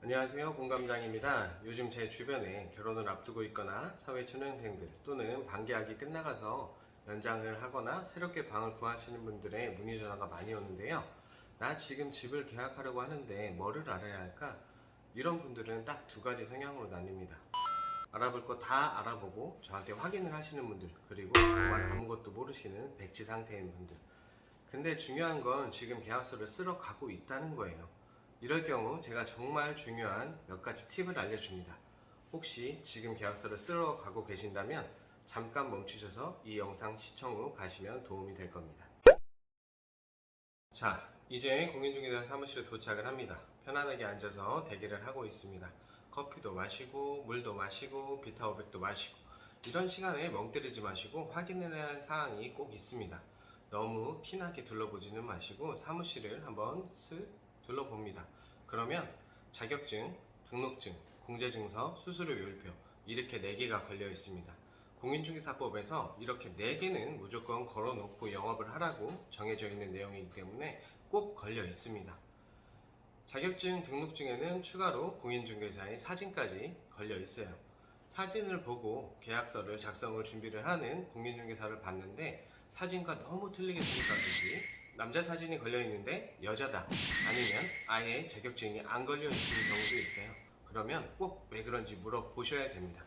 안녕하세요, 공감장입니다. 요즘 제 주변에 결혼을 앞두고 있거나 사회초년생들 또는 반계약이 끝나가서 연장을 하거나 새롭게 방을 구하시는 분들의 문의 전화가 많이 오는데요. 나 지금 집을 계약하려고 하는데 뭐를 알아야 할까? 이런 분들은 딱 두 가지 성향으로 나뉩니다. 알아볼 거 다 알아보고 저한테 확인을 하시는 분들, 그리고 정말 아무것도 모르시는 백지 상태인 분들. 근데 중요한 건 지금 계약서를 쓰러 가고 있다는 거예요. 이럴 경우 제가 정말 중요한 몇 가지 팁을 알려줍니다. 혹시 지금 계약서를 쓰러 가고 계신다면 잠깐 멈추셔서 이 영상 시청 후 가시면 도움이 될 겁니다. 자, 이제 공인중개사 사무실에 도착을 합니다. 편안하게 앉아서 대기를 하고 있습니다. 커피도 마시고 물도 마시고 비타오백도 마시고 이런 시간에 멍 때리지 마시고 확인해야 할 사항이 꼭 있습니다. 너무 티나게 둘러보지는 마시고 사무실을 한번 쓱 둘러봅니다. 그러면 자격증, 등록증, 공제증서, 수수료율표 이렇게 4개가 걸려 있습니다. 공인중개사법에서 이렇게 4개는 무조건 걸어놓고 영업을 하라고 정해져 있는 내용이기 때문에 꼭 걸려 있습니다. 자격증 등록증에는 추가로 공인중개사의 사진까지 걸려 있어요. 사진을 보고 계약서를 작성을 준비를 하는 공인중개사를 봤는데 사진과 너무 틀리게 생겼다든지 남자 사진이 걸려 있는데 여자다, 아니면 아예 자격증이 안 걸려 있는 경우도 있어요. 그러면 꼭 왜 그런지 물어보셔야 됩니다.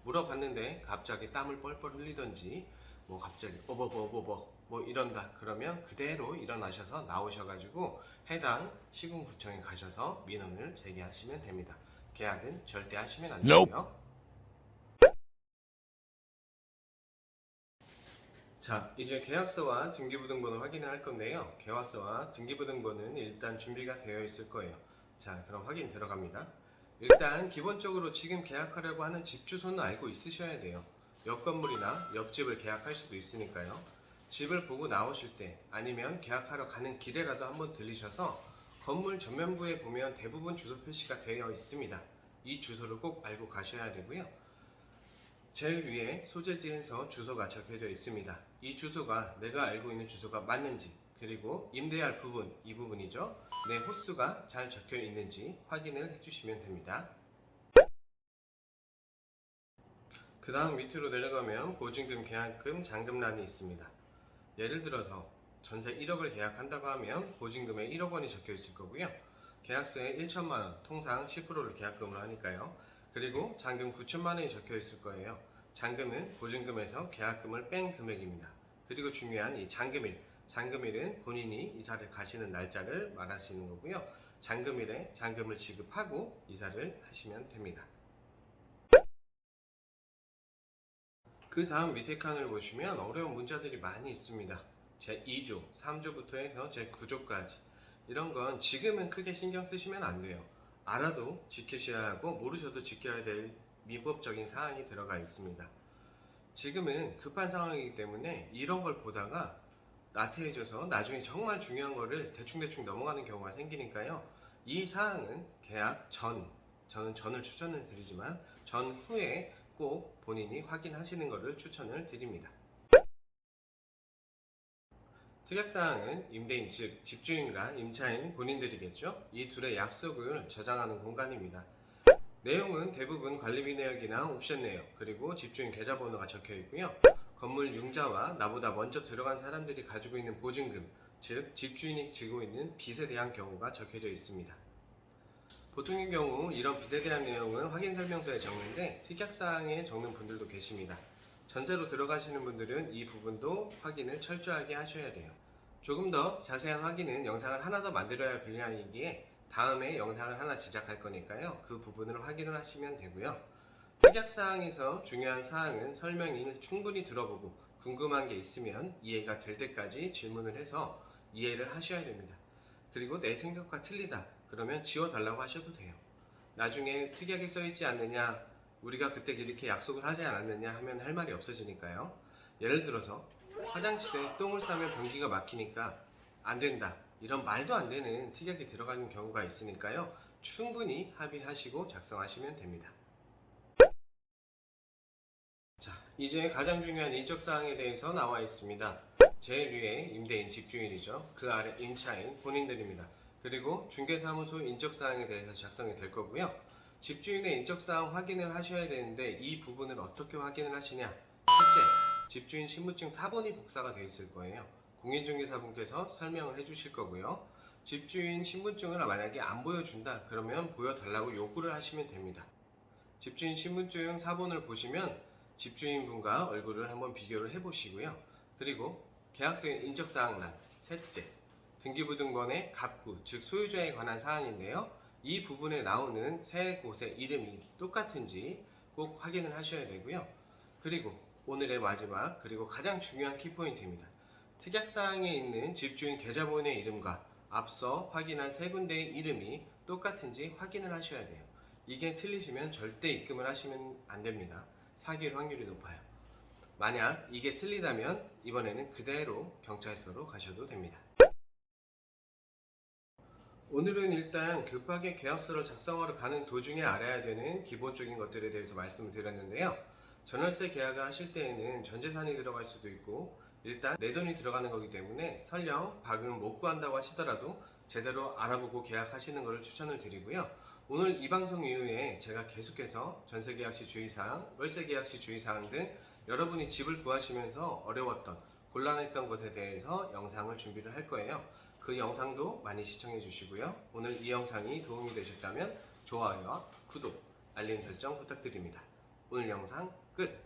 물어봤는데 갑자기 땀을 뻘뻘 흘리던지 뭐 갑자기 어버버버버 뭐 이런다 그러면 그대로 일어나셔서 나오셔가지고 해당 시군구청에 가셔서 민원을 제기하시면 됩니다. 계약은 절대 하시면 안 되고요. 자, 이제 계약서와 등기부등본을 확인을 할 건데요. 계약서와 등기부등본은 일단 준비가 되어 있을 거예요. 자, 그럼 확인 들어갑니다. 일단 기본적으로 지금 계약하려고 하는 집 주소는 알고 있으셔야 돼요. 옆 건물이나 옆집을 계약할 수도 있으니까요. 집을 보고 나오실 때 아니면 계약하러 가는 길에라도 한번 들리셔서 건물 전면부에 보면 대부분 주소 표시가 되어 있습니다. 이 주소를 꼭 알고 가셔야 되고요. 제일 위에 소재지에서 주소가 적혀져 있습니다. 이 주소가 내가 알고 있는 주소가 맞는지, 그리고 임대할 부분, 이 부분이죠. 내 호수가 잘 적혀 있는지 확인을 해주시면 됩니다. 그 다음 밑으로 내려가면 보증금, 계약금, 잔금란이 있습니다. 예를 들어서 전세 1억을 계약한다고 하면 보증금에 1억 원이 적혀 있을 거고요. 계약서에 1천만 원, 통상 10%를 계약금으로 하니까요. 그리고 잔금 9천만 원이 적혀 있을 거예요. 잔금은 보증금에서 계약금을 뺀 금액입니다. 그리고 중요한 이 잔금일, 잔금일은 본인이 이사를 가시는 날짜를 말하시는 거고요. 잔금일에 잔금을 지급하고 이사를 하시면 됩니다. 그 다음 밑에 칸을 보시면 어려운 문자들이 많이 있습니다. 제2조, 3조부터 해서 제9조까지 이런 건 지금은 크게 신경 쓰시면 안 돼요. 알아도 지키셔야 하고 모르셔도 지켜야 될 미법적인 사항이 들어가 있습니다. 지금은 급한 상황이기 때문에 이런 걸 보다가 나태해져서 나중에 정말 중요한 거를 대충대충 넘어가는 경우가 생기니까요. 이 사항은 계약 전, 저는 전을 추천을 드리지만 전후에 꼭 본인이 확인하시는 것을 추천을 드립니다. 특약사항은 임대인 즉 집주인과 임차인 본인들이겠죠. 이 둘의 약속을 저장하는 공간입니다. 내용은 대부분 관리비 내역이나 옵션 내역, 그리고 집주인 계좌번호가 적혀 있고요. 건물 융자와 나보다 먼저 들어간 사람들이 가지고 있는 보증금, 즉 집주인이 지고 있는 빚에 대한 경우가 적혀져 있습니다. 보통의 경우 이런 빚에 대한 내용은 확인 설명서에 적는데 특약사항에 적는 분들도 계십니다. 전세로 들어가시는 분들은 이 부분도 확인을 철저하게 하셔야 돼요. 조금 더 자세한 확인은 영상을 하나 더 만들어야 할 분량이기에 다음에 영상을 하나 제작할 거니까요. 그 부분을 확인을 하시면 되고요. 특약사항에서 중요한 사항은 설명을 충분히 들어보고 궁금한 게 있으면 이해가 될 때까지 질문을 해서 이해를 하셔야 됩니다. 그리고 내 생각과 틀리다 그러면 지워달라고 하셔도 돼요. 나중에 특약에 써있지 않느냐, 우리가 그때 이렇게 약속을 하지 않았느냐 하면 할 말이 없어지니까요. 예를 들어서 화장실에 똥을 싸면 변기가 막히니까 안 된다, 이런 말도 안 되는 특약이 들어가는 경우가 있으니까요. 충분히 합의하시고 작성하시면 됩니다. 자, 이제 가장 중요한 인적사항에 대해서 나와 있습니다. 제일 위에 임대인 집주인이죠. 그 아래 임차인 본인들입니다. 그리고 중개사무소 인적사항에 대해서 작성이 될 거고요. 집주인의 인적사항 확인을 하셔야 되는데 이 부분을 어떻게 확인을 하시냐? 첫째, 집주인 신분증 4번이 복사가 되어 있을 거예요. 공인중개사분께서 설명을 해주실 거고요. 집주인 신분증을 만약에 안 보여준다 그러면 보여달라고 요구를 하시면 됩니다. 집주인 신분증 4번을 보시면 집주인분과 얼굴을 한번 비교를 해보시고요. 그리고 계약서의 인적사항란, 셋째, 등기부등본의 갑구, 즉 소유자에 관한 사항인데요. 이 부분에 나오는 세 곳의 이름이 똑같은지 꼭 확인을 하셔야 되고요. 그리고 오늘의 마지막 그리고 가장 중요한 키포인트입니다. 특약사항에 있는 집주인 계좌번호의 이름과 앞서 확인한 세 군데의 이름이 똑같은지 확인을 하셔야 돼요. 이게 틀리시면 절대 입금을 하시면 안 됩니다. 사기일 확률이 높아요. 만약 이게 틀리다면 이번에는 그대로 경찰서로 가셔도 됩니다. 오늘은 일단 급하게 계약서를 작성하러 가는 도중에 알아야 되는 기본적인 것들에 대해서 말씀을 드렸는데요. 전월세 계약을 하실 때에는 전재산이 들어갈 수도 있고 일단 내 돈이 들어가는 거기 때문에 설령 박은 못 구한다고 하시더라도 제대로 알아보고 계약하시는 것을 추천을 드리고요. 오늘 이 방송 이후에 제가 계속해서 전세계약시 주의사항, 월세계약시 주의사항 등 여러분이 집을 구하시면서 어려웠던 곤란했던 것에 대해서 영상을 준비를 할 거예요. 그 영상도 많이 시청해 주시고요. 오늘 이 영상이 도움이 되셨다면 좋아요와 구독, 알림 설정 부탁드립니다. 오늘 영상 끝!